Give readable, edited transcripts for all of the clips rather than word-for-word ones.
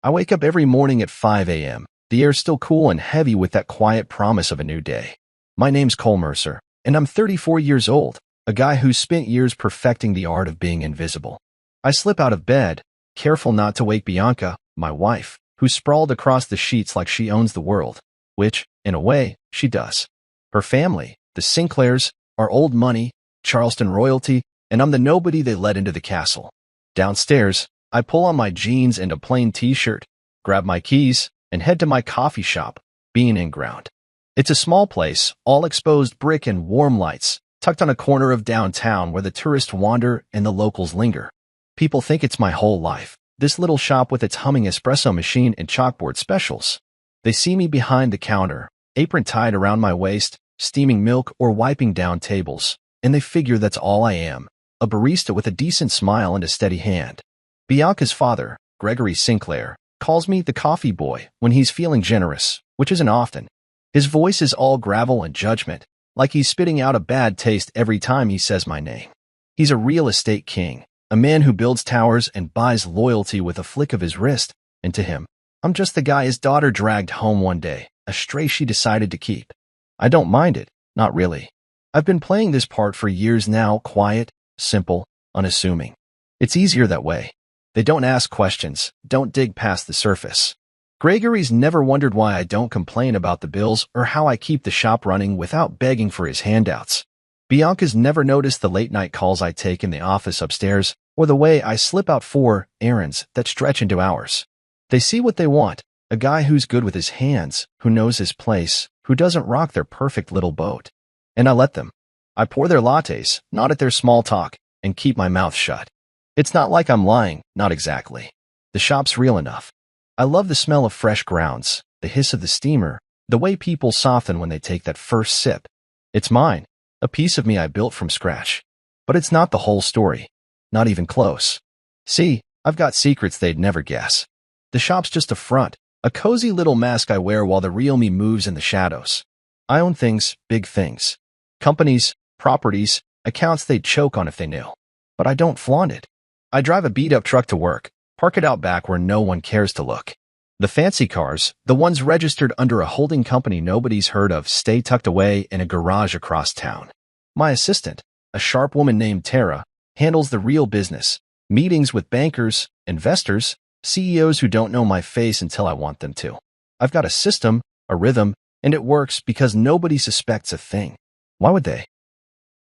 I wake up every morning at 5 a.m. The air's still cool and heavy with that quiet promise of a new day. My name's Cole Mercer, and I'm 34 years old, a guy who's spent years perfecting the art of being invisible. I slip out of bed, careful not to wake Bianca, my wife, who's sprawled across the sheets like she owns the world, which, in a way, she does. Her family, the Sinclairs, are old money, Charleston royalty, and I'm the nobody they let into the castle. Downstairs, I pull on my jeans and a plain t-shirt, grab my keys, and head to my coffee shop, Bean and Ground. It's a small place, all exposed brick and warm lights, tucked on a corner of downtown where the tourists wander and the locals linger. People think it's my whole life, this little shop with its humming espresso machine and chalkboard specials. They see me behind the counter, apron tied around my waist, steaming milk or wiping down tables, and they figure that's all I am, a barista with a decent smile and a steady hand. Bianca's father, Gregory Sinclair, calls me the coffee boy when he's feeling generous, which isn't often. His voice is all gravel and judgment, like he's spitting out a bad taste every time he says my name. He's a real estate king, a man who builds towers and buys loyalty with a flick of his wrist, and to him, I'm just the guy his daughter dragged home one day, a stray she decided to keep. I don't mind it, not really. I've been playing this part for years now, quiet, simple, unassuming. It's easier that way. They don't ask questions, don't dig past the surface. Gregory's never wondered why I don't complain about the bills or how I keep the shop running without begging for his handouts. Bianca's never noticed the late-night calls I take in the office upstairs or the way I slip out 4 errands that stretch into hours. They see what they want, a guy who's good with his hands, who knows his place, who doesn't rock their perfect little boat. And I let them. I pour their lattes, nod at their small talk, and keep my mouth shut. It's not like I'm lying, not exactly. The shop's real enough. I love the smell of fresh grounds, the hiss of the steamer, the way people soften when they take that first sip. It's mine, a piece of me I built from scratch. But it's not the whole story. Not even close. See, I've got secrets they'd never guess. The shop's just a front, a cozy little mask I wear while the real me moves in the shadows. I own things, big things. Companies, properties, accounts they'd choke on if they knew. But I don't flaunt it. I drive a beat-up truck to work, park it out back where no one cares to look. The fancy cars, the ones registered under a holding company nobody's heard of, stay tucked away in a garage across town. My assistant, a sharp woman named Tara, handles the real business, meetings with bankers, investors, CEOs who don't know my face until I want them to. I've got a system, a rhythm, and it works because nobody suspects a thing. Why would they?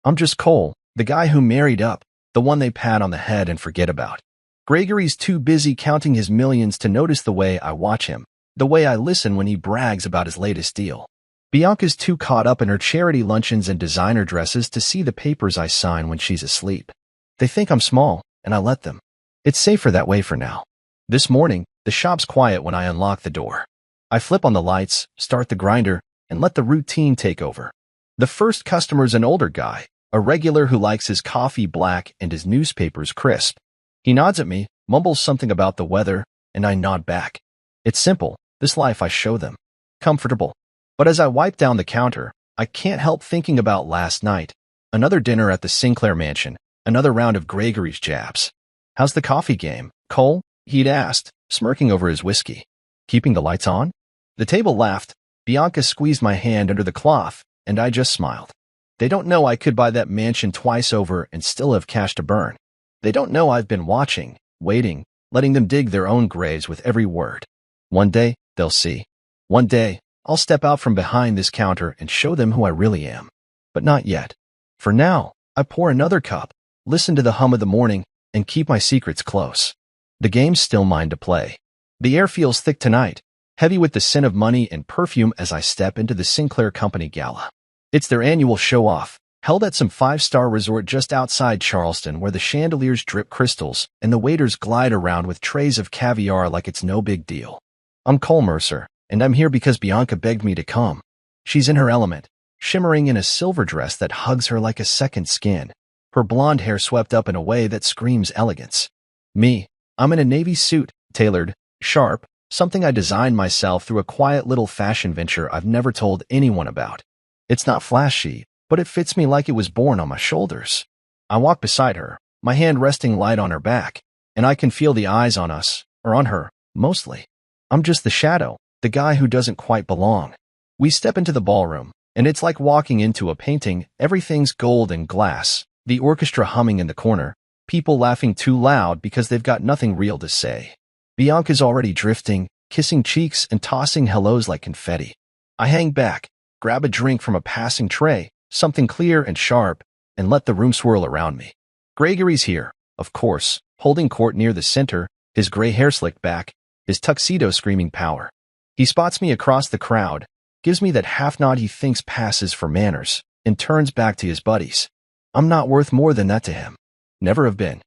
I'm just Cole, the guy who married up, the one they pat on the head and forget about. Gregory's too busy counting his millions to notice the way I watch him, the way I listen when he brags about his latest deal. Bianca's too caught up in her charity luncheons and designer dresses to see the papers I sign when she's asleep. They think I'm small, and I let them. It's safer that way for now. This morning, the shop's quiet when I unlock the door. I flip on the lights, start the grinder, and let the routine take over. The first customer's an older guy, a regular who likes his coffee black and his newspapers crisp. He nods at me, mumbles something about the weather, and I nod back. It's simple, this life I show them. Comfortable. But as I wipe down the counter, I can't help thinking about last night. Another dinner at the Sinclair mansion, another round of Gregory's jabs. How's the coffee game, Cole? He'd asked, smirking over his whiskey. Keeping the lights on? The table laughed. Bianca squeezed my hand under the cloth, and I just smiled. They don't know I could buy that mansion twice over and still have cash to burn. They don't know I've been watching, waiting, letting them dig their own graves with every word. One day, they'll see. One day, I'll step out from behind this counter and show them who I really am. But not yet. For now, I pour another cup, listen to the hum of the morning, and keep my secrets close. The game's still mine to play. The air feels thick tonight, heavy with the scent of money and perfume as I step into the Sinclair Company Gala. It's their annual show-off, held at some 5-star resort just outside Charleston where the chandeliers drip crystals and the waiters glide around with trays of caviar like it's no big deal. I'm Cole Mercer, and I'm here because Bianca begged me to come. She's in her element, shimmering in a silver dress that hugs her like a second skin, her blonde hair swept up in a way that screams elegance. Me, I'm in a navy suit, tailored, sharp, something I designed myself through a quiet little fashion venture I've never told anyone about. It's not flashy, but it fits me like it was born on my shoulders. I walk beside her, my hand resting light on her back, and I can feel the eyes on us, or on her, Mostly. I'm just the shadow, the guy who doesn't quite belong. We step into the ballroom, and it's like walking into a painting. Everything's gold and glass, the orchestra humming in the corner, people laughing too loud because they've got nothing real to say. Bianca's already drifting, kissing cheeks and tossing hellos like confetti. I hang back, grab a drink from a passing tray, something clear and sharp, and let the room swirl around me. Gregory's here, of course, holding court near the center, his gray hair slicked back, his tuxedo screaming power. He spots me across the crowd, gives me that half nod he thinks passes for manners, and turns back to his buddies. I'm not worth more than that to him. Never have been.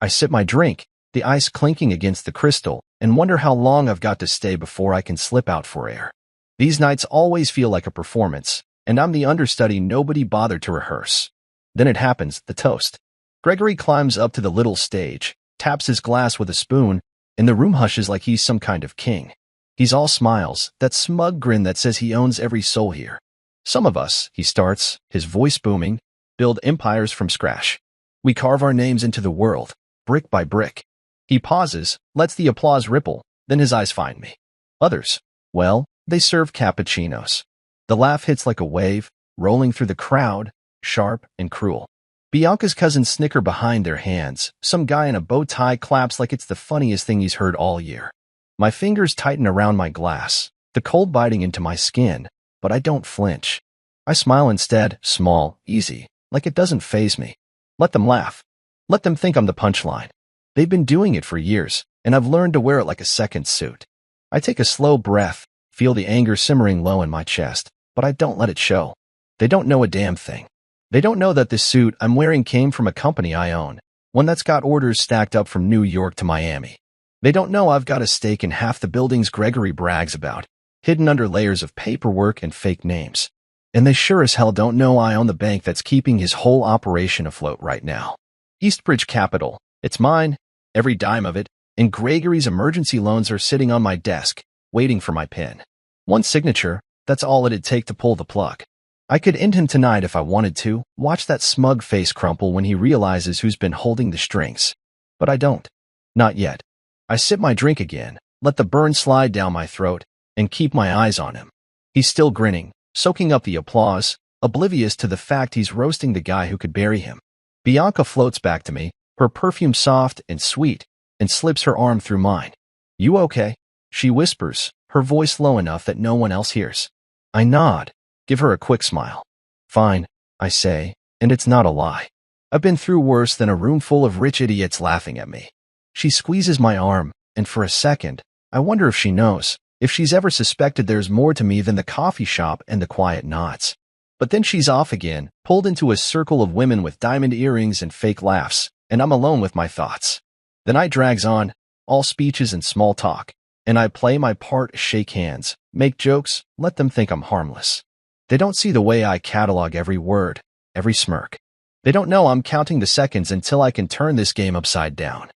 I sip my drink, the ice clinking against the crystal, and wonder how long I've got to stay before I can slip out for air. These nights always feel like a performance, and I'm the understudy nobody bothered to rehearse. Then it happens, the toast. Gregory climbs up to the little stage, taps his glass with a spoon, and the room hushes like he's some kind of king. He's all smiles, that smug grin that says he owns every soul here. Some of us, he starts, his voice booming, build empires from scratch. We carve our names into the world, brick by brick. He pauses, lets the applause ripple, then his eyes find me. Others, well, they serve cappuccinos. The laugh hits like a wave, rolling through the crowd, sharp and cruel. Bianca's cousins snicker behind their hands. Some guy in a bow tie claps like it's the funniest thing he's heard all year. My fingers tighten around my glass, the cold biting into my skin, but I don't flinch. I smile instead, small, easy, like it doesn't faze me. Let them laugh. Let them think I'm the punchline. They've been doing it for years, and I've learned to wear it like a second suit. I take a slow breath, feel the anger simmering low in my chest, but I don't let it show. They don't know a damn thing. They don't know that this suit I'm wearing came from a company I own, one that's got orders stacked up from New York to Miami. They don't know I've got a stake in half the buildings Gregory brags about, hidden under layers of paperwork and fake names. And they sure as hell don't know I own the bank that's keeping his whole operation afloat right now. Eastbridge Capital. It's mine, every dime of it, and Gregory's emergency loans are sitting on my desk, waiting for my pin. One signature, that's all it'd take to pull the plug. I could end him tonight if I wanted to, watch that smug face crumple when he realizes who's been holding the strings. But I don't. Not yet. I sip my drink again, let the burn slide down my throat, and keep my eyes on him. He's still grinning, soaking up the applause, oblivious to the fact he's roasting the guy who could bury him. Bianca floats back to me, her perfume soft and sweet, and slips her arm through mine. You okay? She whispers, her voice low enough that no one else hears. I nod, give her a quick smile. Fine, I say, and it's not a lie. I've been through worse than a room full of rich idiots laughing at me. She squeezes my arm, and for a second, I wonder if she knows, if she's ever suspected there's more to me than the coffee shop and the quiet nods. But then she's off again, pulled into a circle of women with diamond earrings and fake laughs, and I'm alone with my thoughts. The night drags on, all speeches and small talk, and I play my part, shake hands, make jokes, let them think I'm harmless. They don't see the way I catalog every word, every smirk. They don't know I'm counting the seconds until I can turn this game upside down.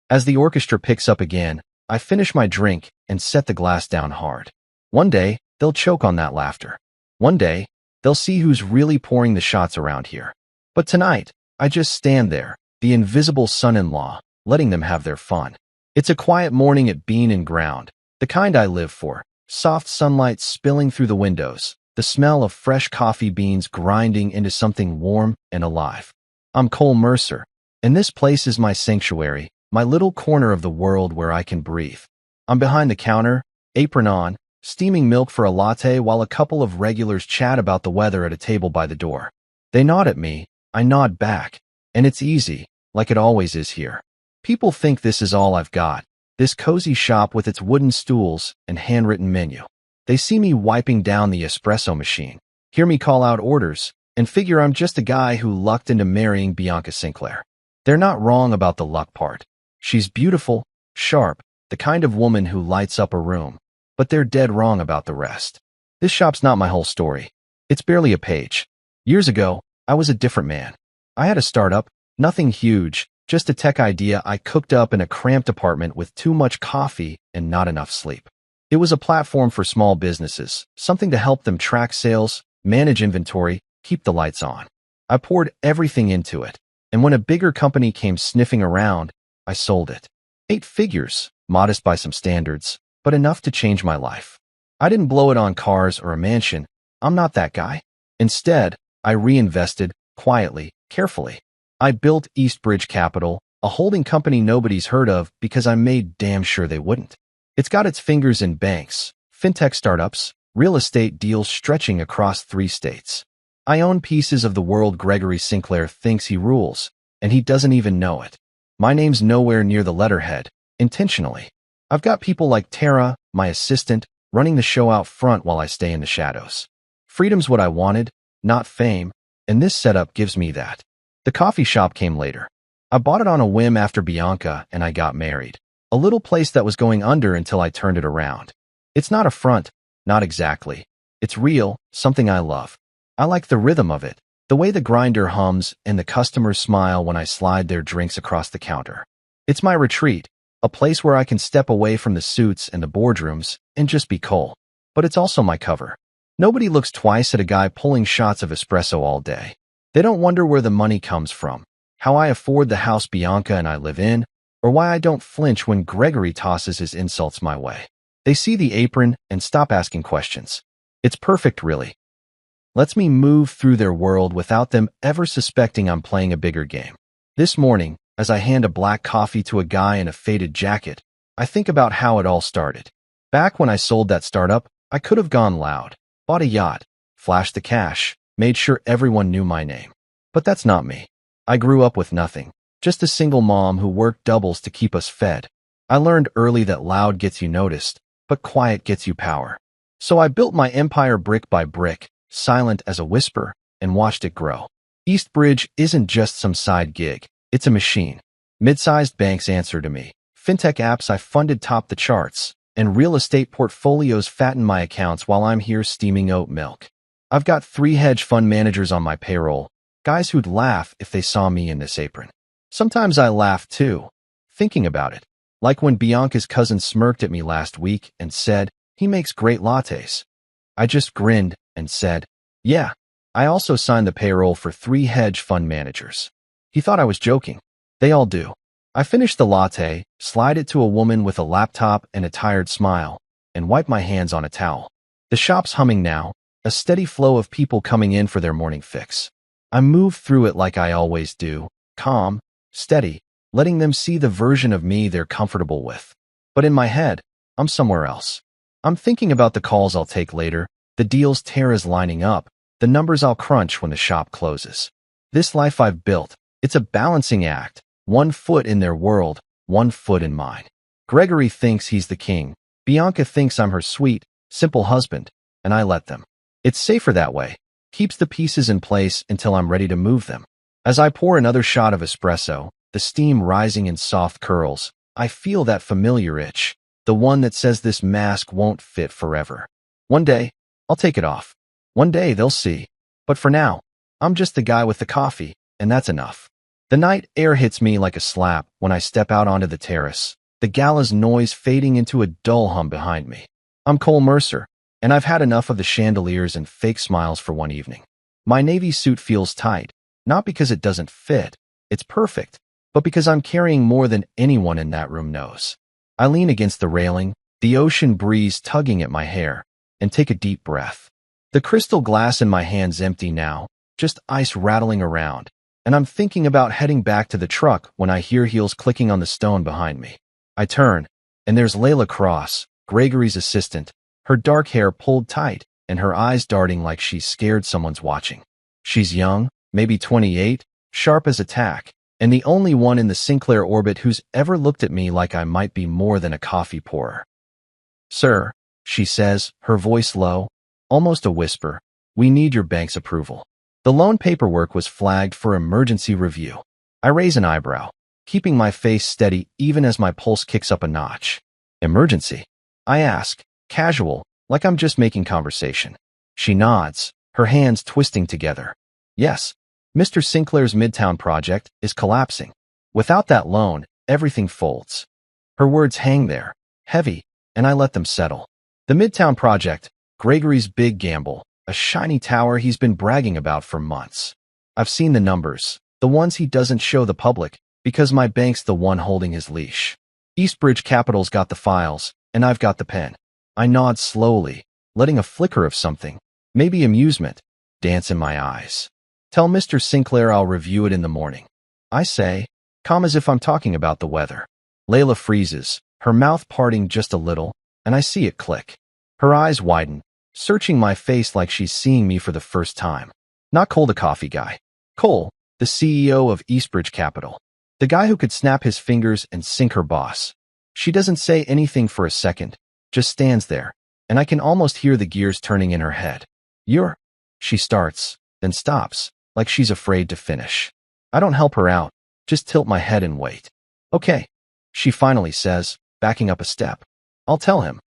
As the orchestra picks up again, I finish my drink and set the glass down hard. One day, they'll choke on that laughter. One day, they'll see who's really pouring the shots around here. But tonight, I just stand there, the invisible son-in-law, letting them have their fun. It's a quiet morning at Bean and Ground, the kind I live for. Soft sunlight spilling through the windows, the smell of fresh coffee beans grinding into something warm and alive. I'm Cole Mercer, and this place is my sanctuary, my little corner of the world where I can breathe. I'm behind the counter, apron on, steaming milk for a latte while a couple of regulars chat about the weather at a table by the door. They nod at me, I nod back, and it's easy, like it always is here. People think this is all I've got, this cozy shop with its wooden stools and handwritten menu. They see me wiping down the espresso machine, hear me call out orders, and figure I'm just a guy who lucked into marrying Bianca Sinclair. They're not wrong about the luck part. She's beautiful, sharp, the kind of woman who lights up a room, but they're dead wrong about the rest. This shop's not my whole story. It's barely a page. Years ago, I was a different man. I had a startup, nothing huge, just a tech idea I cooked up in a cramped apartment with too much coffee and not enough sleep. It was a platform for small businesses, something to help them track sales, manage inventory, keep the lights on. I poured everything into it, and when a bigger company came sniffing around, I sold it. 8 figures, modest by some standards, but enough to change my life. I didn't blow it on cars or a mansion. I'm not that guy. Instead, I reinvested, quietly, carefully. I built Eastbridge Capital, a holding company nobody's heard of because I made damn sure they wouldn't. It's got its fingers in banks, fintech startups, real estate deals stretching across 3 states. I own pieces of the world Gregory Sinclair thinks he rules, and he doesn't even know it. My name's nowhere near the letterhead, intentionally. I've got people like Tara, my assistant, running the show out front while I stay in the shadows. Freedom's what I wanted, not fame, and this setup gives me that. The coffee shop came later. I bought it on a whim after Bianca and I got married. A little place that was going under until I turned it around. It's not a front, not exactly. It's real, something I love. I like the rhythm of it, the way the grinder hums and the customers smile when I slide their drinks across the counter. It's my retreat, a place where I can step away from the suits and the boardrooms and just be Cole. But it's also my cover. Nobody looks twice at a guy pulling shots of espresso all day. They don't wonder where the money comes from, how I afford the house Bianca and I live in, or why I don't flinch when Gregory tosses his insults my way. They see the apron and stop asking questions. It's perfect, really. Lets me move through their world without them ever suspecting I'm playing a bigger game. This morning, as I hand a black coffee to a guy in a faded jacket, I think about how it all started. Back when I sold that startup, I could have gone loud, bought a yacht, flashed the cash, made sure everyone knew my name. But that's not me. I grew up with nothing, just a single mom who worked doubles to keep us fed. I learned early that loud gets you noticed, but quiet gets you power. So I built my empire brick by brick, silent as a whisper, and watched it grow. Eastbridge isn't just some side gig, it's a machine. Mid-sized banks answer to me, fintech apps I funded top the charts, and real estate portfolios fatten my accounts while I'm here steaming oat milk. I've got 3 hedge fund managers on my payroll, guys who'd laugh if they saw me in this apron. Sometimes I laugh too, thinking about it. Like when Bianca's cousin smirked at me last week and said, "He makes great lattes." I just grinned and said, "Yeah, I also signed the payroll for 3 hedge fund managers." He thought I was joking. They all do. I finish the latte, slide it to a woman with a laptop and a tired smile, and wipe my hands on a towel. The shop's humming now, a steady flow of people coming in for their morning fix. I move through it like I always do, calm, steady, letting them see the version of me they're comfortable with. But in my head, I'm somewhere else. I'm thinking about the calls I'll take later, the deals Tara's lining up, the numbers I'll crunch when the shop closes. This life I've built, it's a balancing act, 1 foot in their world, 1 foot in mine. Gregory thinks he's the king. Bianca thinks I'm her sweet, simple husband, and I let them. It's safer that way. Keeps the pieces in place until I'm ready to move them. As I pour another shot of espresso, the steam rising in soft curls, I feel that familiar itch, the one that says this mask won't fit forever. One day, I'll take it off. One day they'll see. But for now, I'm just the guy with the coffee, and that's enough. The night air hits me like a slap when I step out onto the terrace, the gala's noise fading into a dull hum behind me. I'm Cole Mercer, and I've had enough of the chandeliers and fake smiles for one evening. My navy suit feels tight, not because it doesn't fit, it's perfect, but because I'm carrying more than anyone in that room knows. I lean against the railing, the ocean breeze tugging at my hair, and take a deep breath. The crystal glass in my hand's empty now, just ice rattling around, and I'm thinking about heading back to the truck when I hear heels clicking on the stone behind me. I turn, and there's Layla Cross, Gregory's assistant, her dark hair pulled tight and her eyes darting like she's scared someone's watching. She's young, maybe 28, sharp as a tack, and the only one in the Sinclair orbit who's ever looked at me like I might be more than a coffee pourer. "Sir," she says, her voice low, almost a whisper, "we need your bank's approval." The loan paperwork was flagged for emergency review. I raise an eyebrow, keeping my face steady even as my pulse kicks up a notch. "Emergency?" I ask, casual, like I'm just making conversation. She nods, her hands twisting together. "Yes, Mr. Sinclair's Midtown project is collapsing. Without that loan, everything folds." Her words hang there, heavy, and I let them settle. The Midtown project, Gregory's big gamble, a shiny tower he's been bragging about for months. I've seen the numbers, the ones he doesn't show the public, because my bank's the one holding his leash. Eastbridge Capital's got the files, and I've got the pen. I nod slowly, letting a flicker of something, maybe amusement, dance in my eyes. Tell Mr. Sinclair I'll review it in the morning. I say, calm as if I'm talking about the weather. Layla freezes, her mouth parting just a little, and I see it click. Her eyes widen, searching my face like she's seeing me for the first time. Not Cole the coffee guy. Cole, the CEO of Eastbridge Capital. The guy who could snap his fingers and sink her boss. She doesn't say anything for a second, just stands there, and I can almost hear the gears turning in her head. She starts, then stops, like she's afraid to finish. I don't help her out, just tilt my head and wait. Okay, she finally says, backing up a step. I'll tell him.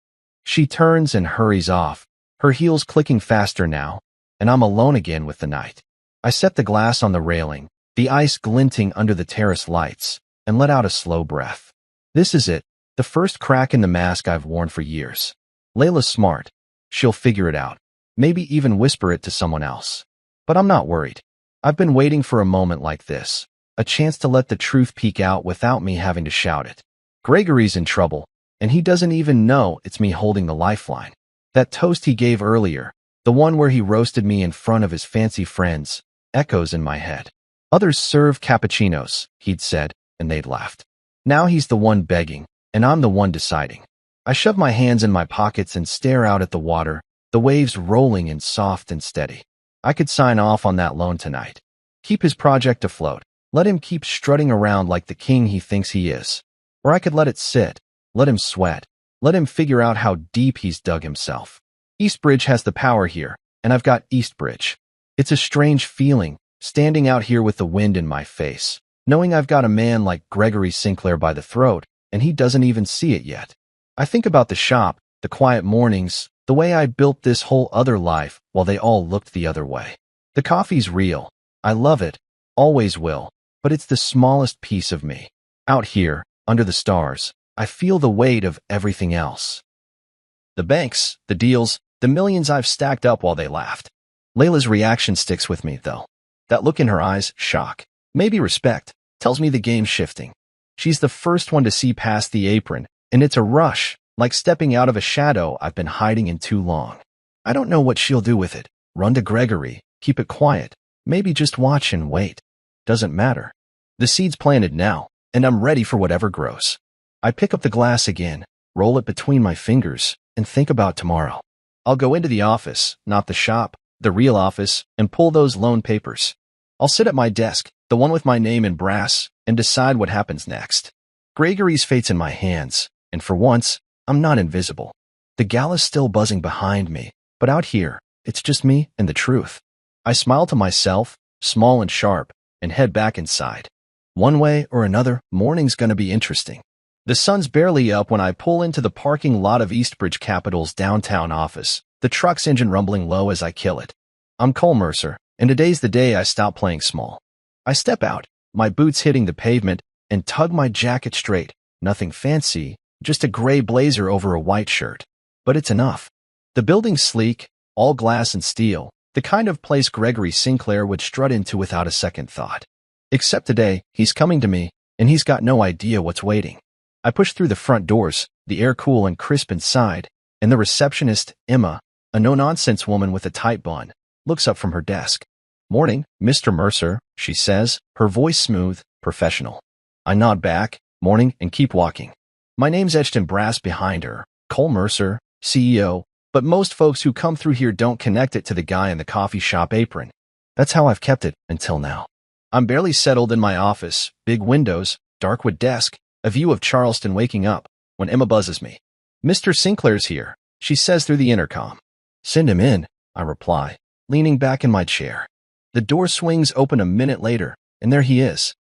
She turns and hurries off, her heels clicking faster now, and I'm alone again with the night. I set the glass on the railing, the ice glinting under the terrace lights, and let out a slow breath. This is it, the first crack in the mask I've worn for years. Layla's smart. She'll figure it out, maybe even whisper it to someone else. But I'm not worried. I've been waiting for a moment like this, a chance to let the truth peek out without me having to shout it. Gregory's in trouble, and he doesn't even know it's me holding the lifeline. That toast he gave earlier, the one where he roasted me in front of his fancy friends, echoes in my head. Others serve cappuccinos, he'd said, and they'd laughed. Now he's the one begging, and I'm the one deciding. I shove my hands in my pockets and stare out at the water, the waves rolling in soft and steady. I could sign off on that loan tonight. Keep his project afloat. Let him keep strutting around like the king he thinks he is. Or I could let it sit, let him sweat, let him figure out how deep he's dug himself. Eastbridge has the power here, and I've got Eastbridge. It's a strange feeling, standing out here with the wind in my face, knowing I've got a man like Gregory Sinclair by the throat, and he doesn't even see it yet. I think about the shop, the quiet mornings, the way I built this whole other life while they all looked the other way. The coffee's real. I love it, always will, but it's the smallest piece of me. Out here, under the stars, I feel the weight of everything else. The banks, the deals, the millions I've stacked up while they laughed. Layla's reaction sticks with me, though. That look in her eyes, shock, maybe respect, tells me the game's shifting. She's the first one to see past the apron, and it's a rush, like stepping out of a shadow I've been hiding in too long. I don't know what she'll do with it. Run to Gregory, keep it quiet, maybe just watch and wait. Doesn't matter. The seed's planted now, and I'm ready for whatever grows. I pick up the glass again, roll it between my fingers, and think about tomorrow. I'll go into the office, not the shop, the real office, and pull those loan papers. I'll sit at my desk, the one with my name in brass, and decide what happens next. Gregory's fate's in my hands, and for once, I'm not invisible. The gala's still buzzing behind me, but out here, it's just me and the truth. I smile to myself, small and sharp, and head back inside. One way or another, morning's gonna be interesting. The sun's barely up when I pull into the parking lot of Eastbridge Capital's downtown office, the truck's engine rumbling low as I kill it. I'm Cole Mercer, and today's the day I stop playing small. I step out, my boots hitting the pavement, and tug my jacket straight. Nothing fancy, just a gray blazer over a white shirt. But it's enough. The building's sleek, all glass and steel, the kind of place Gregory Sinclair would strut into without a second thought. Except today, he's coming to me, and he's got no idea what's waiting. I push through the front doors, the air cool and crisp inside, and the receptionist, Emma, a no-nonsense woman with a tight bun, looks up from her desk. "Morning, Mr. Mercer," she says, her voice smooth, professional. I nod back, "Morning," and keep walking. My name's etched in brass behind her, Cole Mercer, CEO, but most folks who come through here don't connect it to the guy in the coffee shop apron. That's how I've kept it until now. I'm barely settled in my office, big windows, dark wood desk, a view of Charleston waking up, when Emma buzzes me. "Mr. Sinclair's here," she says through the intercom. "Send him in," I reply, leaning back in my chair. The door swings open a minute later, and there he is.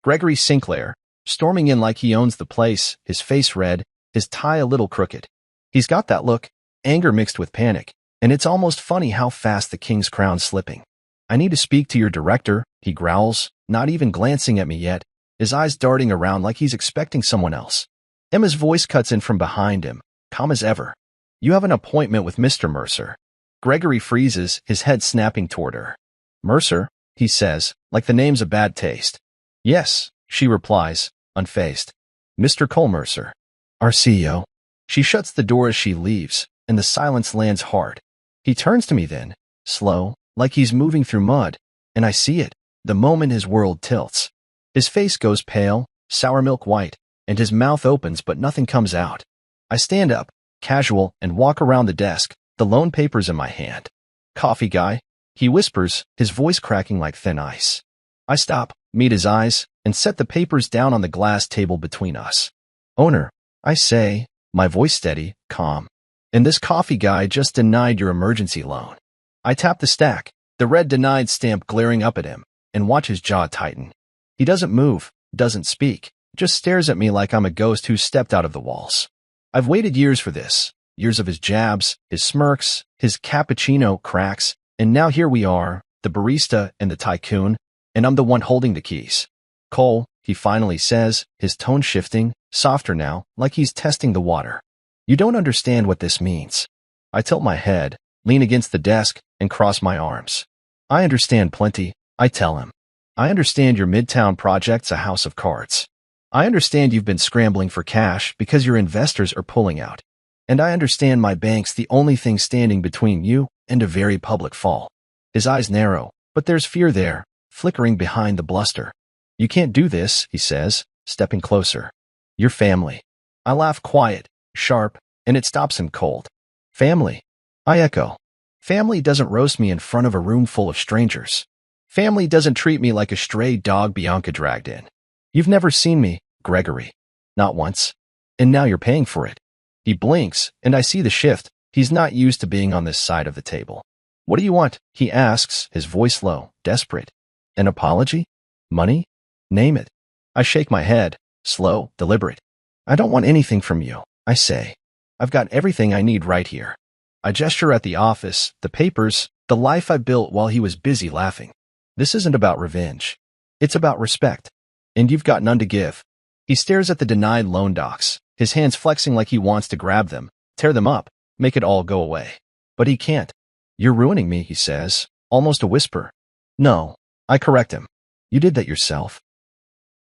Gregory Sinclair, storming in like he owns the place, his face red, his tie a little crooked. He's got that look, anger mixed with panic, and it's almost funny how fast the king's crown's slipping. "I need to speak to your director," he growls, not even glancing at me yet, his eyes darting around like he's expecting someone else. Emma's voice cuts in from behind him, calm as ever. "You have an appointment with Mr. Mercer." Gregory freezes, his head snapping toward her. "Mercer," he says, like the name's a bad taste. "Yes," she replies, unfazed. Mr. Mercer, our CEO. She shuts the door as she leaves, and the silence lands hard. He turns to me then, slow, like he's moving through mud, and I see it. The moment his world tilts. His face goes pale, sour milk white, and his mouth opens but nothing comes out. I stand up, casual, and walk around the desk, the loan papers in my hand. Coffee guy, he whispers, his voice cracking like thin ice. I stop, meet his eyes, and set the papers down on the glass table between us. Owner, I say, my voice steady, calm. And this coffee guy just denied your emergency loan. I tap the stack, the red denied stamp glaring up at him, and watch his jaw tighten. He doesn't move, doesn't speak, just stares at me like I'm a ghost who stepped out of the walls. I've waited years for this, years of his jabs, his smirks, his cappuccino cracks, and now here we are, the barista and the tycoon, and I'm the one holding the keys. Cole, he finally says, his tone shifting, softer now, like he's testing the water. You don't understand what this means. I tilt my head, lean against the desk, and cross my arms. I understand plenty, I tell him. I understand your Midtown project's a house of cards. I understand you've been scrambling for cash because your investors are pulling out. And I understand my bank's the only thing standing between you and a very public fall. His eyes narrow, but there's fear there, flickering behind the bluster. You can't do this, he says, stepping closer. Your family. I laugh quiet, sharp, and it stops him cold. Family. I echo. Family doesn't roast me in front of a room full of strangers. Family doesn't treat me like a stray dog Bianca dragged in. You've never seen me, Gregory. Not once. And now you're paying for it. He blinks, and I see the shift. He's not used to being on this side of the table. What do you want? He asks, his voice low, desperate. An apology? Money? Name it. I shake my head, slow, deliberate. I don't want anything from you, I say. I've got everything I need right here. I gesture at the office, the papers, the life I built while he was busy laughing. This isn't about revenge. It's about respect. And you've got none to give. He stares at the denied loan docs, his hands flexing like he wants to grab them, tear them up, make it all go away. But he can't. You're ruining me, he says, almost a whisper. No, I correct him. You did that yourself.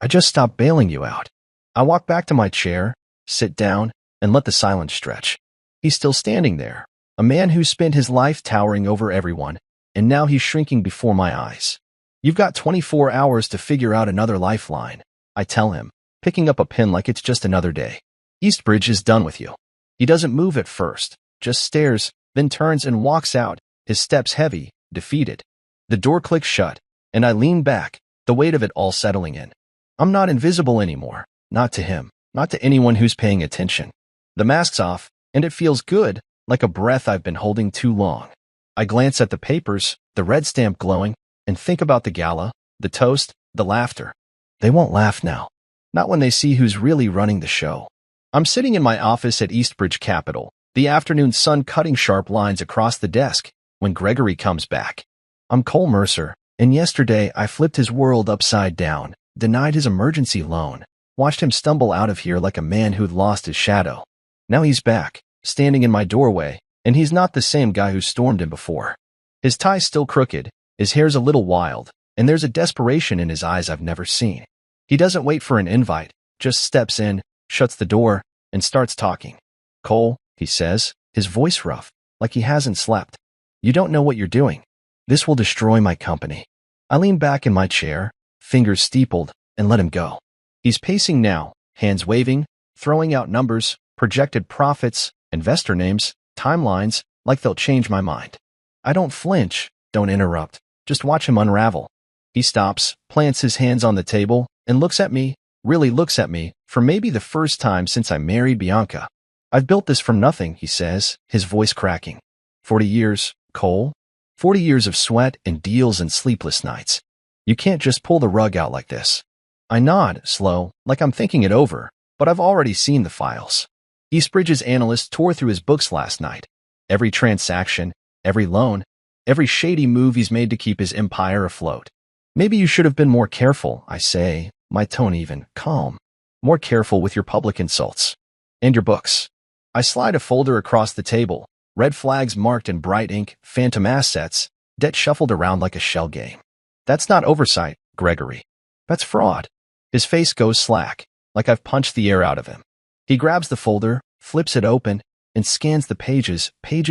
I just stopped bailing you out. I walk back to my chair, sit down, and let the silence stretch. He's still standing there, a man who spent his life towering over everyone, and now he's shrinking before my eyes. You've got 24 hours to figure out another lifeline, I tell him, picking up a pen like it's just another day. Eastbridge is done with you. He doesn't move at first, just stares, then turns and walks out, his steps heavy, defeated. The door clicks shut, and I lean back, the weight of it all settling in. I'm not invisible anymore, not to him, not to anyone who's paying attention. The mask's off, and it feels good, like a breath I've been holding too long. I glance at the papers, the red stamp glowing, and think about the gala, the toast, the laughter. They won't laugh now. Not when they see who's really running the show. I'm sitting in my office at Eastbridge Capital, the afternoon sun cutting sharp lines across the desk, when Gregory comes back. I'm Cole Mercer, and yesterday I flipped his world upside down, denied his emergency loan, watched him stumble out of here like a man who'd lost his shadow. Now he's back, standing in my doorway, and he's not the same guy who stormed him before. His tie's still crooked, his hair's a little wild, and there's a desperation in his eyes I've never seen. He doesn't wait for an invite, just steps in, shuts the door, and starts talking. Cole, he says, his voice rough, like he hasn't slept. You don't know what you're doing. This will destroy my company. I lean back in my chair, fingers steepled, and let him go. He's pacing now, hands waving, throwing out numbers, projected profits, investor names, timelines, like they'll change my mind. I don't flinch, don't interrupt, just watch him unravel. He stops, plants his hands on the table, and looks at me, really looks at me, for maybe the first time since I married Bianca. I've built this from nothing, he says, his voice cracking. 40 years, Cole? 40 years of sweat and deals and sleepless nights. You can't just pull the rug out like this. I nod, slow, like I'm thinking it over, but I've already seen the files. Eastbridge's analyst tore through his books last night. Every transaction, every loan, every shady move he's made to keep his empire afloat. Maybe you should have been more careful, I say, my tone even, calm. More careful with your public insults. And your books. I slide a folder across the table, red flags marked in bright ink, phantom assets, debt shuffled around like a shell game. That's not oversight, Gregory. That's fraud. His face goes slack, like I've punched the air out of him. He grabs the folder, flips it open, and scans the pages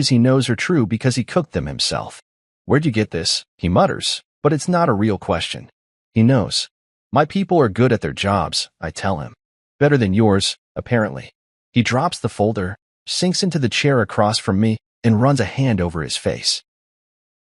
he knows are true because he cooked them himself. "Where'd you get this?" he mutters, but it's not a real question. He knows. "My people are good at their jobs," I tell him. "Better than yours, apparently." He drops the folder, sinks into the chair across from me, and runs a hand over his face.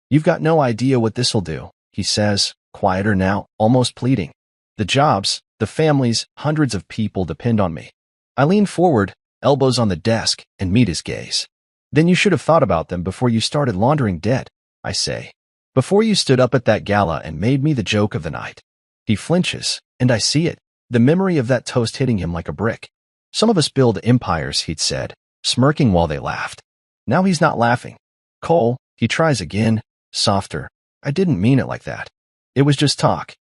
"You've got no idea what this'll do," he says, quieter now, almost pleading. "The jobs, the families, hundreds of people depend on me." I lean forward, elbows on the desk, and meet his gaze. "Then you should have thought about them before you started laundering debt," I say. "Before you stood up at that gala and made me the joke of the night." He flinches, and I see it, the memory of that toast hitting him like a brick. "Some of us build empires," he'd said, smirking while they laughed. Now he's not laughing. "Cole," he tries again, softer. "I didn't mean it like that. It was just talk.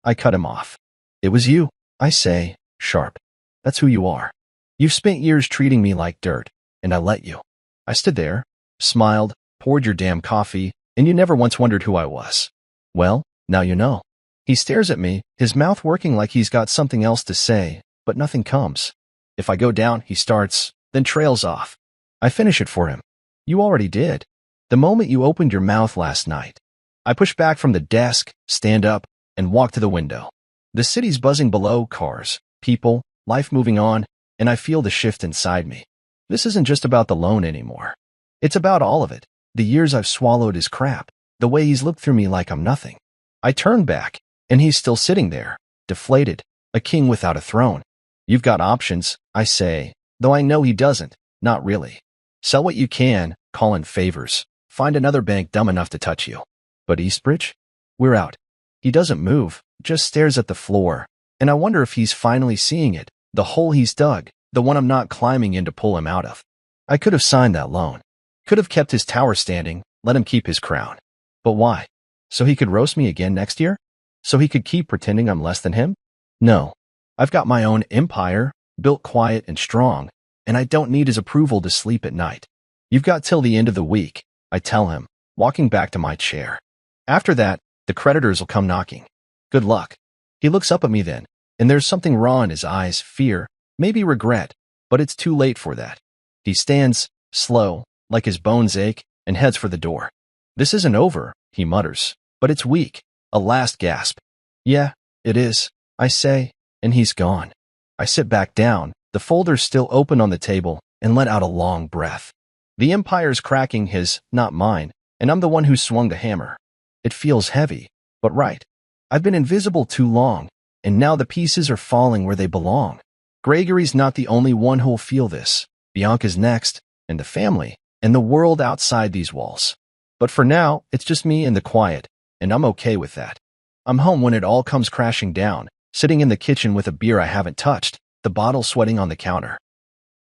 I cut him off. "It was you," I say, sharp. "That's who you are. You've spent years treating me like dirt, and I let you. I stood there, smiled, poured your damn coffee, and you never once wondered who I was. Well, now you know." He stares at me, his mouth working like he's got something else to say, but nothing comes. "If I go down," he starts, then trails off. I finish it for him. "You already did. The moment you opened your mouth last night." I push back from the desk, stand up, and walk to the window. The city's buzzing below, cars, people, life moving on, and I feel the shift inside me. This isn't just about the loan anymore. It's about all of it. The years I've swallowed his crap, the way he's looked through me like I'm nothing. I turn back, and he's still sitting there, deflated, a king without a throne. "You've got options," I say, though I know he doesn't, not really. "Sell what you can, call in favors, find another bank dumb enough to touch you." "But Eastbridge?" "We're out." He doesn't move, just stares at the floor, and I wonder if he's finally seeing it, the hole he's dug, the one I'm not climbing in to pull him out of. I could have signed that loan. Could have kept his tower standing, let him keep his crown. But why? So he could roast me again next year? So he could keep pretending I'm less than him? No. I've got my own empire, built quiet and strong, and I don't need his approval to sleep at night. "You've got till the end of the week," I tell him, walking back to my chair. "After that, the creditors will come knocking. Good luck." He looks up at me then, and there's something raw in his eyes, fear, maybe regret, but it's too late for that. He stands, slow, like his bones ache, and heads for the door. "This isn't over," he mutters, "but it's weak, a last gasp." "Yeah, it is," I say, and he's gone. I sit back down, the folder still open on the table, and let out a long breath. The empire's cracking his, not mine, and I'm the one who swung the hammer. It feels heavy, but right. I've been invisible too long, and now the pieces are falling where they belong. Gregory's not the only one who'll feel this. Bianca's next, and the family, and the world outside these walls. But for now, it's just me and the quiet, and I'm okay with that. I'm home when it all comes crashing down, sitting in the kitchen with a beer I haven't touched, the bottle sweating on the counter.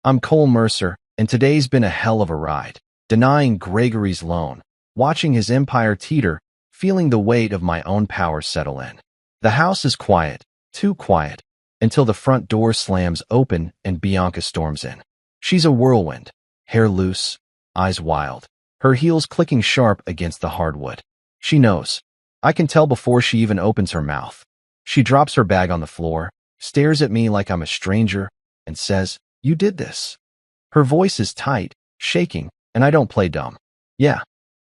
I'm Cole Mercer, and today's been a hell of a ride. Denying Gregory's loan, watching his empire teeter, feeling the weight of my own power settle in. The house is quiet, too quiet, until the front door slams open and Bianca storms in. She's a whirlwind, hair loose, eyes wild, her heels clicking sharp against the hardwood. She knows. I can tell before she even opens her mouth. She drops her bag on the floor, stares at me like I'm a stranger, and says, "You did this." Her voice is tight, shaking, and I don't play dumb. "Yeah,"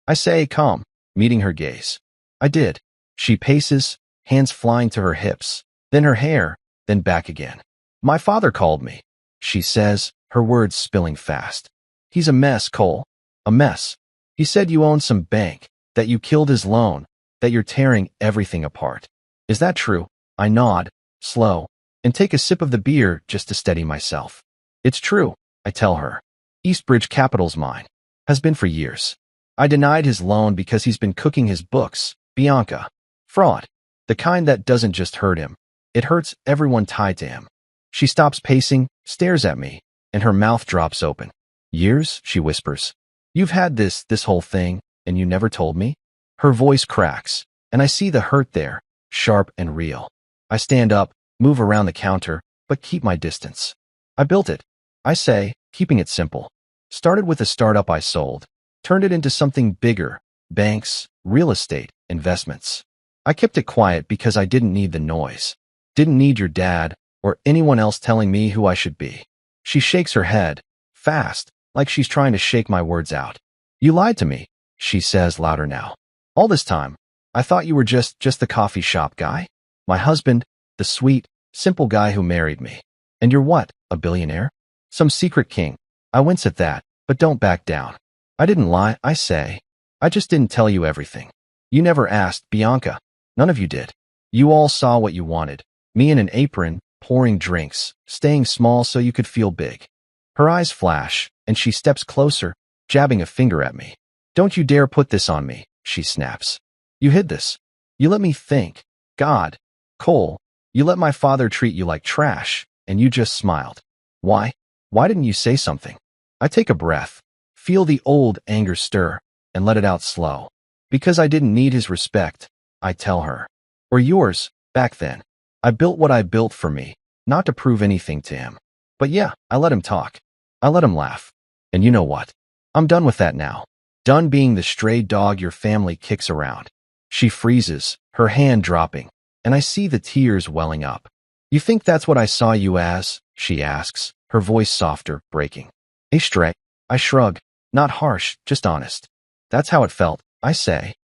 I say, calm, meeting her gaze. "I did." She paces, hands flying to her hips, then her hair, then back again. "My father called me," she says, her words spilling fast. "He's a mess, Cole. A mess. He said you own some bank, that you killed his loan, that you're tearing everything apart. Is that true?" I nod, slow, and take a sip of the beer just to steady myself. "It's true," I tell her. "Eastbridge Capital's mine. Has been for years. I denied his loan because he's been cooking his books, Bianca. Fraud. The kind that doesn't just hurt him. It hurts everyone tied to him." She stops pacing, stares at me, and her mouth drops open. "Years?" she whispers. "You've had this whole thing, and you never told me?" Her voice cracks, and I see the hurt there, sharp and real. I stand up, move around the counter, but keep my distance. "I built it," I say, keeping it simple. "Started with a startup I sold, turned it into something bigger, banks, real estate, investments. I kept it quiet because I didn't need the noise. Didn't need your dad, or anyone else telling me who I should be. She shakes her head, fast, like she's trying to shake my words out. You lied to me, she says louder now. All this time, I thought you were just the coffee shop guy. My husband, the sweet, simple guy who married me. And you're what, a billionaire? Some secret king. I wince at that, but don't back down. I didn't lie, I say. I just didn't tell you everything. You never asked, Bianca. None of you did. You all saw what you wanted. Me in an apron, pouring drinks, staying small so you could feel big. Her eyes flash, and she steps closer, jabbing a finger at me. Don't you dare put this on me, she snaps. You hid this. You let me think. God. Cole, you let my father treat you like trash, and you just smiled. Why? Why didn't you say something? I take a breath, feel the old anger stir, and let it out slow. Because I didn't need his respect, I tell her. Or yours, back then. I built what I built for me, not to prove anything to him. But yeah, I let him talk. I let him laugh. And you know what? I'm done with that now. Done being the stray dog your family kicks around. She freezes, her hand dropping, and I see the tears welling up. You think that's what I saw you as? She asks, her voice softer, breaking. A stray. I shrug. Not harsh, just honest. That's how it felt, I say.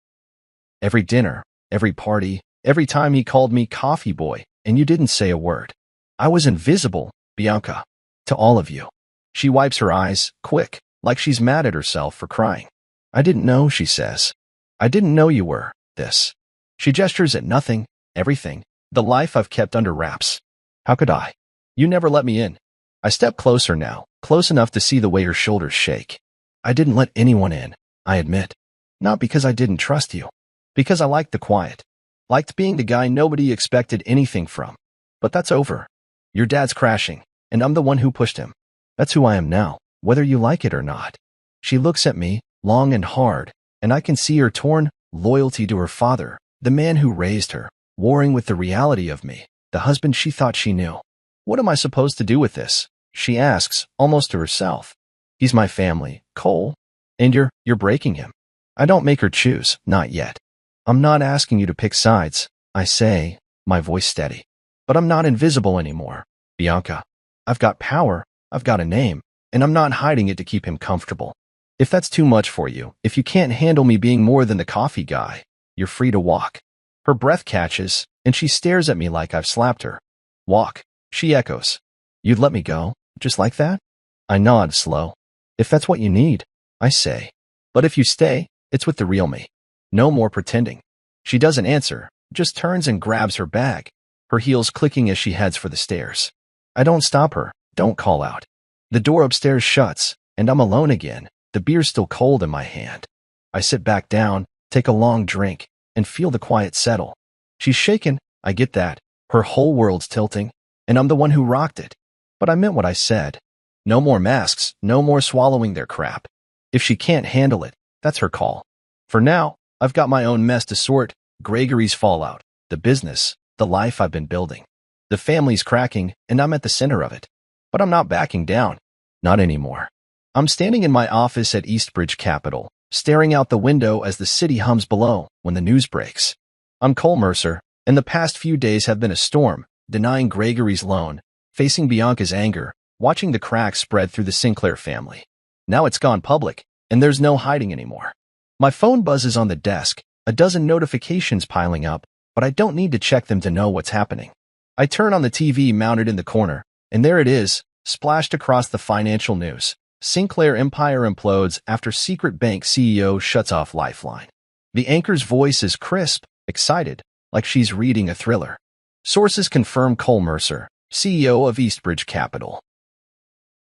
Every dinner, every party, every time he called me coffee boy, and you didn't say a word. I was invisible, Bianca. To all of you. She wipes her eyes, quick, like she's mad at herself for crying. I didn't know, she says. I didn't know you were this. She gestures at nothing, everything, the life I've kept under wraps. How could I? You never let me in. I step closer now, close enough to see the way her shoulders shake. I didn't let anyone in, I admit. Not because I didn't trust you. Because I liked the quiet. Liked being the guy nobody expected anything from. But that's over. Your dad's crashing, and I'm the one who pushed him. That's who I am now, whether you like it or not. She looks at me, long and hard, and I can see her torn loyalty to her father, the man who raised her, warring with the reality of me, the husband she thought she knew. What am I supposed to do with this? She asks, almost to herself. He's my family, Cole. And you're breaking him. I don't make her choose, not yet. I'm not asking you to pick sides, I say, my voice steady. But I'm not invisible anymore, Bianca. I've got power, I've got a name, and I'm not hiding it to keep him comfortable. If that's too much for you, if you can't handle me being more than the coffee guy, you're free to walk. Her breath catches, and she stares at me like I've slapped her. Walk, she echoes. You'd let me go, just like that? I nod slow. If that's what you need, I say. But if you stay, it's with the real me. No more pretending. She doesn't answer, just turns and grabs her bag, her heels clicking as she heads for the stairs. I don't stop her, don't call out. The door upstairs shuts, and I'm alone again, the beer still cold in my hand. I sit back down, take a long drink, and feel the quiet settle. She's shaken, I get that. Her whole world's tilting, and I'm the one who rocked it. But I meant what I said. No more masks, no more swallowing their crap. If she can't handle it, that's her call. For now, I've got my own mess to sort, Gregory's fallout, the business, the life I've been building. The family's cracking, and I'm at the center of it. But I'm not backing down. Not anymore. I'm standing in my office at Eastbridge Capital, staring out the window as the city hums below when the news breaks. I'm Cole Mercer, and the past few days have been a storm, denying Gregory's loan, facing Bianca's anger, watching the cracks spread through the Sinclair family. Now it's gone public, and there's no hiding anymore. My phone buzzes on the desk, a dozen notifications piling up, but I don't need to check them to know what's happening. I turn on the TV mounted in the corner, and there it is, splashed across the financial news. Sinclair empire implodes after secret bank CEO shuts off lifeline. The anchor's voice is crisp, excited, like she's reading a thriller. Sources confirm Cole Mercer, CEO of Eastbridge Capital.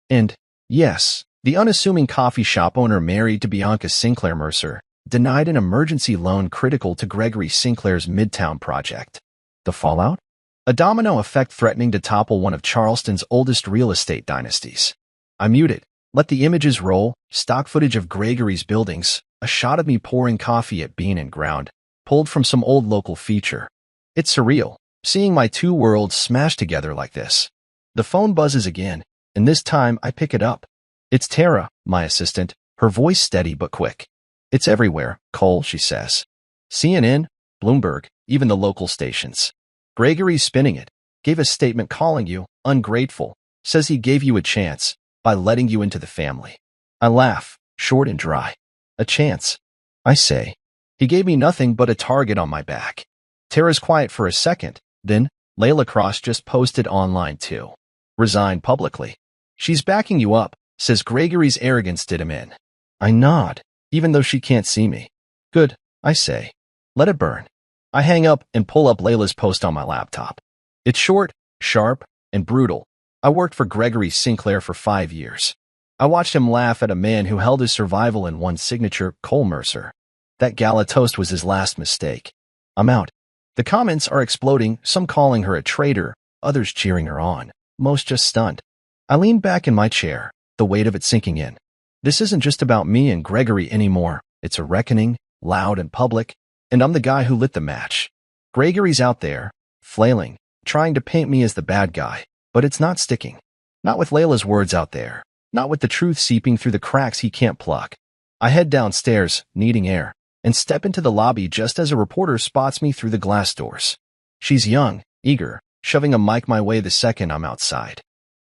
And, yes, the unassuming coffee shop owner married to Bianca Sinclair Mercer, denied an emergency loan critical to Gregory Sinclair's Midtown project. The fallout? A domino effect threatening to topple one of Charleston's oldest real estate dynasties. I mute it, let the images roll, stock footage of Gregory's buildings, a shot of me pouring coffee at Bean and Ground, pulled from some old local feature. It's surreal, seeing my two worlds smashed together like this. The phone buzzes again, and this time I pick it up. It's Tara, my assistant, her voice steady but quick. It's everywhere, Cole, she says. CNN, Bloomberg, even the local stations. Gregory's spinning it. gave a statement calling you ungrateful, says he gave you a chance by letting you into the family. I laugh, short and dry. A chance, I say. He gave me nothing but a target on my back. Tara's quiet for a second, then Layla Cross just posted online too. Resigned publicly. She's backing you up, says Gregory's arrogance did him in. I nod, even though she can't see me. Good, I say. Let it burn. I hang up and pull up Layla's post on my laptop. It's short, sharp, and brutal. I worked for Gregory Sinclair for 5 years. I watched him laugh at a man who held his survival in one signature, Cole Mercer. That gala toast was his last mistake. I'm out. The comments are exploding, some calling her a traitor, others cheering her on, most just stunned. I lean back in my chair, the weight of it sinking in. This isn't just about me and Gregory anymore. It's a reckoning, loud and public, and I'm the guy who lit the match. Gregory's out there, flailing, trying to paint me as the bad guy, but it's not sticking. Not with Layla's words out there, not with the truth seeping through the cracks he can't plug. I head downstairs, needing air, and step into the lobby just as a reporter spots me through the glass doors. She's young, eager, shoving a mic my way the second I'm outside.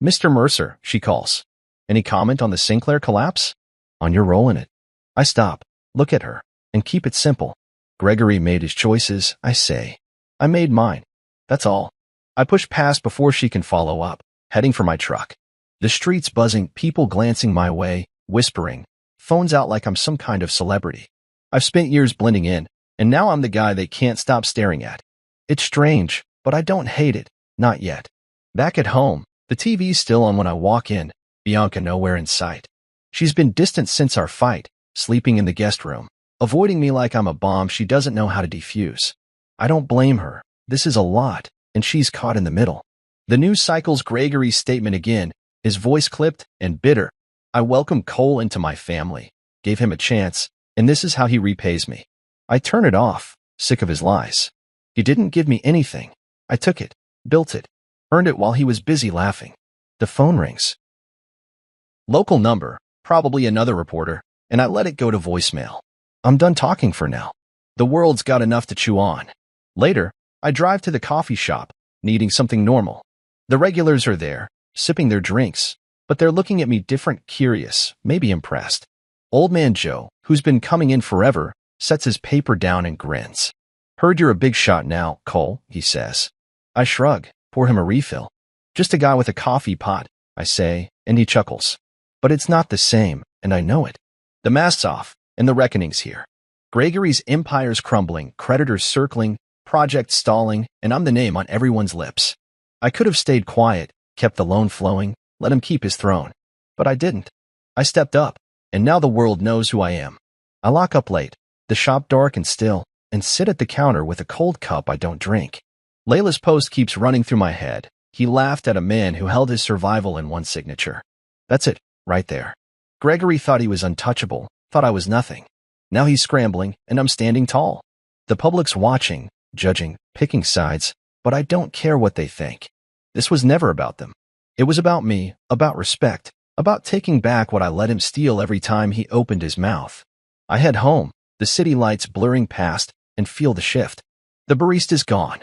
Mr. Mercer, she calls. Any comment on the Sinclair collapse? On your role in it. I stop, look at her, and keep it simple. Gregory made his choices, I say. I made mine. That's all. I push past before she can follow up, heading for my truck. The streets buzzing, people glancing my way, whispering, phones out like I'm some kind of celebrity. I've spent years blending in, and now I'm the guy they can't stop staring at. It's strange, but I don't hate it, not yet. Back at home, the TV's still on when I walk in, Bianca nowhere in sight. She's been distant since our fight, sleeping in the guest room, avoiding me like I'm a bomb she doesn't know how to defuse. I don't blame her. This is a lot, and she's caught in the middle. The news cycles Gregory's statement again, his voice clipped and bitter. I welcomed Cole into my family, gave him a chance, and this is how he repays me. I turn it off, sick of his lies. He didn't give me anything. I took it, built it, earned it while he was busy laughing. The phone rings. Local number, probably another reporter, and I let it go to voicemail. I'm done talking for now. The world's got enough to chew on. Later, I drive to the coffee shop, needing something normal. The regulars are there, sipping their drinks, but they're looking at me different, curious, maybe impressed. Old man Joe, who's been coming in forever, sets his paper down and grins. Heard you're a big shot now, Cole, he says. I shrug, pour him a refill. Just a guy with a coffee pot, I say, and he chuckles. But it's not the same, and I know it. The mask's off, and the reckoning's here. Gregory's empire's crumbling, creditors circling, projects stalling, and I'm the name on everyone's lips. I could have stayed quiet, kept the loan flowing, let him keep his throne. But I didn't. I stepped up, and now the world knows who I am. I lock up late, the shop dark and still, and sit at the counter with a cold cup I don't drink. Layla's post keeps running through my head. He laughed at a man who held his survival in one signature. That's it, right there. Gregory thought he was untouchable, thought I was nothing. Now he's scrambling, and I'm standing tall. The public's watching, judging, picking sides, but I don't care what they think. This was never about them. It was about me, about respect, about taking back what I let him steal every time he opened his mouth. I head home, the city lights blurring past, and feel the shift. The barista's gone.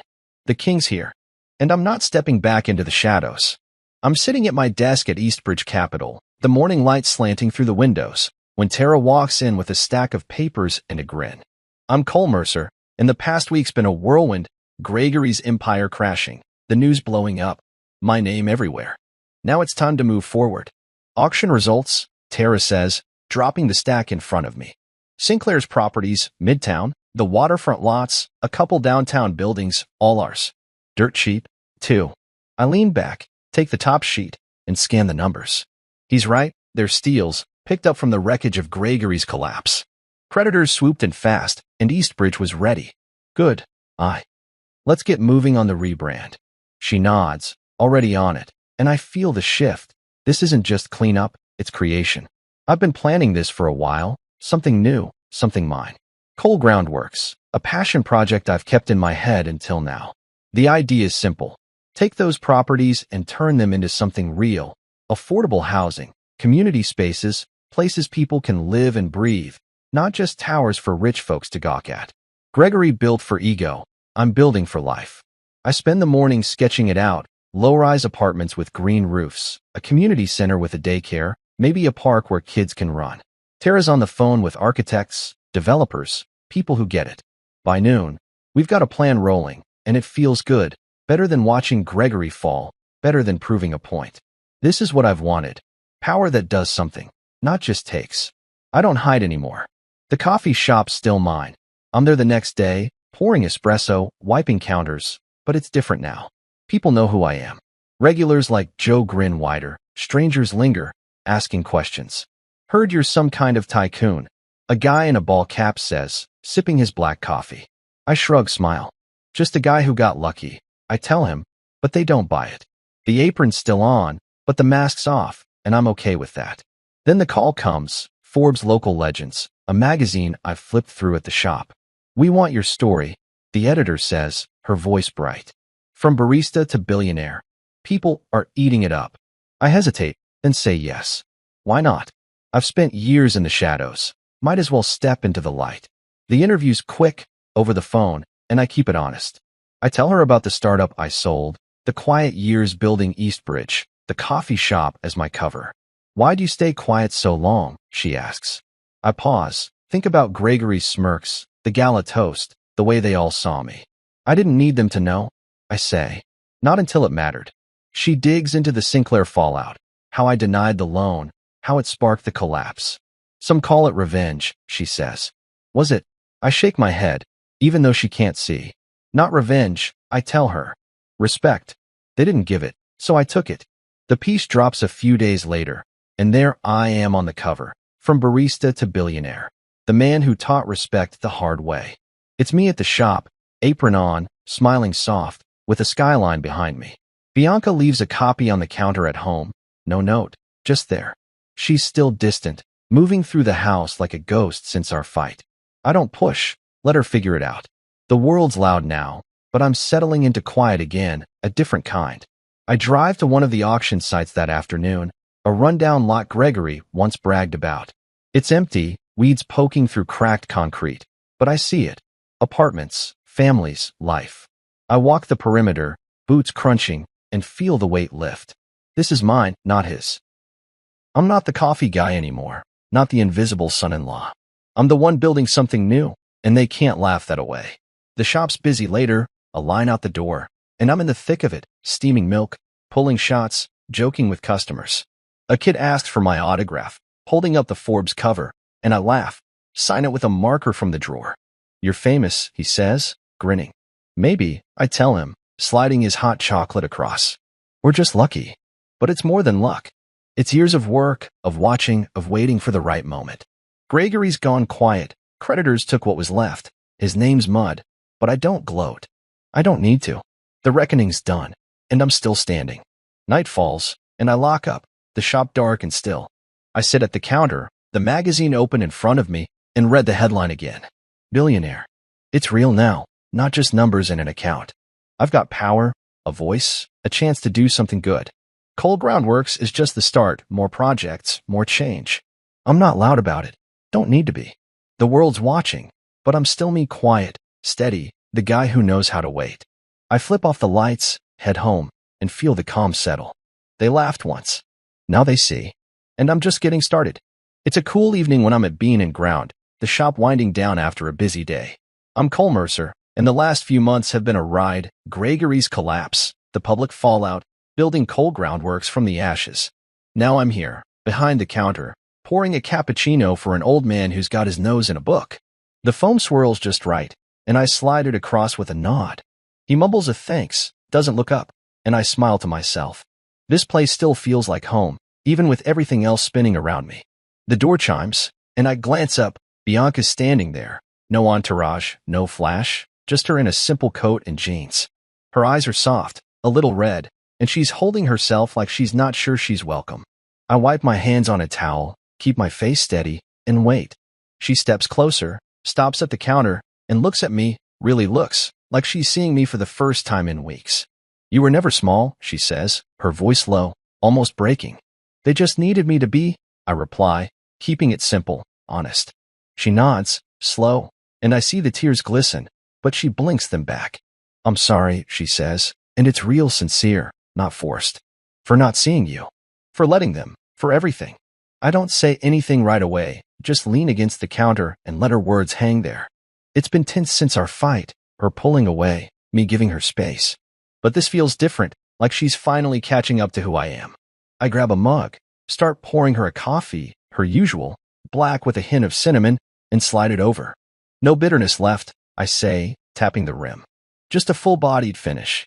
The king's here. And I'm not stepping back into the shadows. I'm sitting at my desk at Eastbridge Capital, the morning light slanting through the windows, when Tara walks in with a stack of papers and a grin. I'm Cole Mercer, and the past week's been a whirlwind, Gregory's empire crashing, the news blowing up, my name everywhere. Now it's time to move forward. Auction results, Tara says, dropping the stack in front of me. Sinclair's properties, Midtown, the waterfront lots, a couple downtown buildings, all ours. Dirt cheap, too. I lean back, take the top sheet, and scan the numbers. He's right, they're steals, picked up from the wreckage of Gregory's collapse. Creditors swooped in fast, and Eastbridge was ready. Good. Let's get moving on the rebrand. She nods, already on it, and I feel the shift. This isn't just cleanup, it's creation. I've been planning this for a while, something new, something mine. Cole Groundworks, a passion project I've kept in my head until now. The idea is simple. Take those properties and turn them into something real. Affordable housing, community spaces, places people can live and breathe, not just towers for rich folks to gawk at. Gregory built for ego. I'm building for life. I spend the morning sketching it out: low-rise apartments with green roofs, a community center with a daycare, maybe a park where kids can run. Tara's on the phone with architects, developers, people who get it. By noon, we've got a plan rolling, and it feels good, better than watching Gregory fall, better than proving a point. This is what I've wanted. Power that does something, not just takes. I don't hide anymore. The coffee shop's still mine. I'm there the next day, pouring espresso, wiping counters, but it's different now. People know who I am. Regulars like Joe grin wider, strangers linger, asking questions. Heard you're some kind of tycoon, a guy in a ball cap says, sipping his black coffee. I shrug, smile. Just a guy who got lucky, I tell him, but they don't buy it. The apron's still on, but the mask's off, and I'm okay with that. Then the call comes, Forbes Local Legends, a magazine I've flipped through at the shop. We want your story, the editor says, her voice bright. From barista to billionaire. People are eating it up. I hesitate, then say yes. Why not? I've spent years in the shadows. Might as well step into the light. The interview's quick, over the phone, and I keep it honest. I tell her about the startup I sold, the quiet years building Eastbridge, the coffee shop as my cover. Why'd you stay quiet so long? She asks. I pause, think about Gregory's smirks, the gala toast, the way they all saw me. I didn't need them to know, I say. Not until it mattered. She digs into the Sinclair fallout, how I denied the loan, how it sparked the collapse. Some call it revenge, she says. Was it? I shake my head, even though she can't see. Not revenge, I tell her. Respect. They didn't give it, so I took it. The piece drops a few days later, and there I am on the cover, from barista to billionaire. The man who taught respect the hard way. It's me at the shop, apron on, smiling soft, with a skyline behind me. Bianca leaves a copy on the counter at home. No note, just there. She's still distant, moving through the house like a ghost since our fight. I don't push, let her figure it out. The world's loud now, but I'm settling into quiet again, a different kind. I drive to one of the auction sites that afternoon, a rundown lot Gregory once bragged about. It's empty, weeds poking through cracked concrete, but I see it. Apartments, families, life. I walk the perimeter, boots crunching, and feel the weight lift. This is mine, not his. I'm not the coffee guy anymore, not the invisible son-in-law. I'm the one building something new, and they can't laugh that away. The shop's busy later, a line out the door, and I'm in the thick of it, steaming milk, pulling shots, joking with customers. A kid asks for my autograph, holding up the Forbes cover, and I laugh, sign it with a marker from the drawer. You're famous, he says, grinning. Maybe, I tell him, sliding his hot chocolate across. We're just lucky. But it's more than luck. It's years of work, of watching, of waiting for the right moment. Gregory's gone quiet. Creditors took what was left. His name's mud. But I don't gloat. I don't need to. The reckoning's done, and I'm still standing. Night falls, and I lock up, the shop dark and still. I sit at the counter, the magazine open in front of me, and read the headline again. Billionaire. It's real now, not just numbers in an account. I've got power, a voice, a chance to do something good. Cold Groundworks is just the start, more projects, more change. I'm not loud about it. Don't need to be. The world's watching, but I'm still me, quiet, steady, the guy who knows how to wait. I flip off the lights, head home, and feel the calm settle. They laughed once. Now they see. And I'm just getting started. It's a cool evening when I'm at Bean and Ground, the shop winding down after a busy day. I'm Cole Mercer, and the last few months have been a ride: Gregory's collapse, the public fallout, building Cold Groundworks from the ashes. Now I'm here, behind the counter, pouring a cappuccino for an old man who's got his nose in a book. The foam swirls just right, and I slide it across with a nod. He mumbles a thanks, doesn't look up, and I smile to myself. This place still feels like home, even with everything else spinning around me. The door chimes, and I glance up. Bianca's standing there. No entourage, no flash, just her in a simple coat and jeans. Her eyes are soft, a little red, and she's holding herself like she's not sure she's welcome. I wipe my hands on a towel, keep my face steady, and wait. She steps closer, stops at the counter, and looks at me, really looks, like she's seeing me for the first time in weeks. You were never small, she says, her voice low, almost breaking. They just needed me to be, I reply, keeping it simple, honest. She nods, slow, and I see the tears glisten, but she blinks them back. I'm sorry, she says, and it's real sincere, not forced. For not seeing you. For letting them. For everything. I don't say anything right away, just lean against the counter and let her words hang there. It's been tense since our fight, her pulling away, me giving her space. But this feels different, like she's finally catching up to who I am. I grab a mug, start pouring her a coffee, her usual, black with a hint of cinnamon, and slide it over. No bitterness left, I say, tapping the rim. Just a full-bodied finish.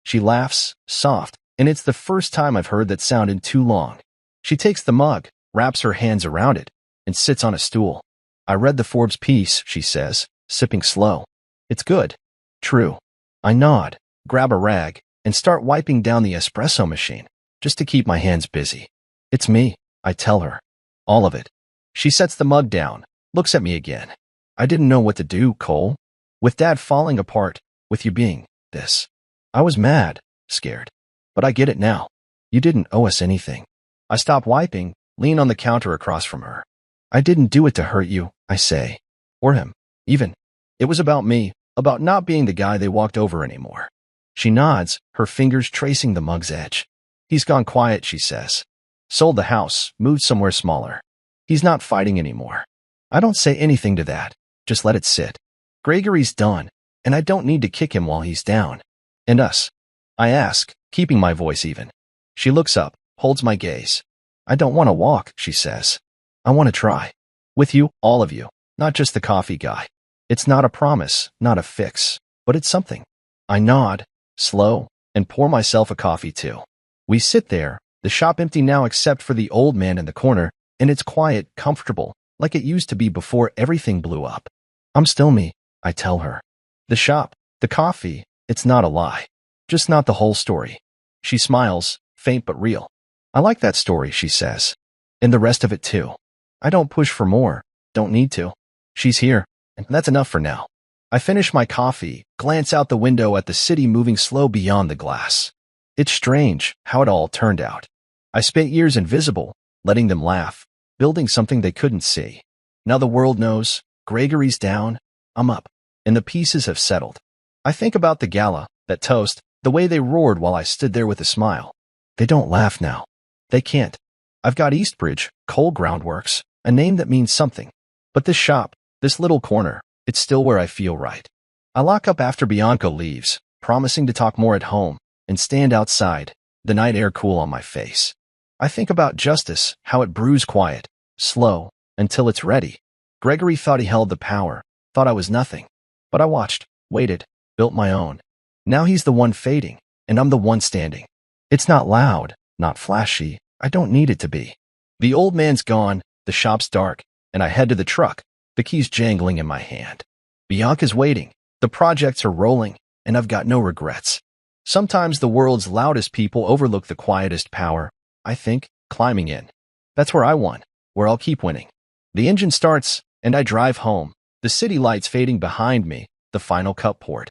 She laughs, soft, and it's the first time I've heard that sound in too long. She takes the mug, wraps her hands around it, and sits on a stool. I read the Forbes piece, she says, sipping slow. It's good. True. I nod, grab a rag, and start wiping down the espresso machine, just to keep my hands busy. It's me, I tell her. All of it. She sets the mug down, looks at me again. I didn't know what to do, Cole. With Dad falling apart, with you being this. I was mad, scared. But I get it now. You didn't owe us anything. I stop wiping, lean on the counter across from her. I didn't do it to hurt you, I say. Or him, even. It was about me, about not being the guy they walked over anymore. She nods, her fingers tracing the mug's edge. He's gone quiet, she says. Sold the house, moved somewhere smaller. He's not fighting anymore. I don't say anything to that, just let it sit. Gregory's done, and I don't need to kick him while he's down. And us? I ask, keeping my voice even. She looks up, holds my gaze. I don't want to walk, she says. I want to try. With you, all of you, not just the coffee guy. It's not a promise, not a fix, but it's something. I nod, slow, and pour myself a coffee too. We sit there, the shop empty now except for the old man in the corner, and it's quiet, comfortable, like it used to be before everything blew up. I'm still me, I tell her. The shop, the coffee, it's not a lie. Just not the whole story. She smiles, faint but real. I like that story, she says. And the rest of it too. I don't push for more, don't need to. She's here, and that's enough for now. I finish my coffee, glance out the window at the city moving slow beyond the glass. It's strange how it all turned out. I spent years invisible, letting them laugh, building something they couldn't see. Now the world knows, Gregory's down, I'm up, and the pieces have settled. I think about the gala, that toast, the way they roared while I stood there with a smile. They don't laugh now. They can't. I've got Eastbridge, Coal Groundworks, a name that means something. But this shop, this little corner, it's still where I feel right. I lock up after Bianca leaves, promising to talk more at home, and stand outside, the night air cool on my face. I think about justice, how it brews quiet, slow, until it's ready. Gregory thought he held the power, thought I was nothing. But I watched, waited, built my own. Now he's the one fading, and I'm the one standing. It's not loud, not flashy, I don't need it to be. The old man's gone, the shop's dark, and I head to the truck, the keys jangling in my hand. Bianca's waiting, the projects are rolling, and I've got no regrets. Sometimes the world's loudest people overlook the quietest power, I think, climbing in. That's where I won, where I'll keep winning. The engine starts, and I drive home, the city lights fading behind me, the final cup poured.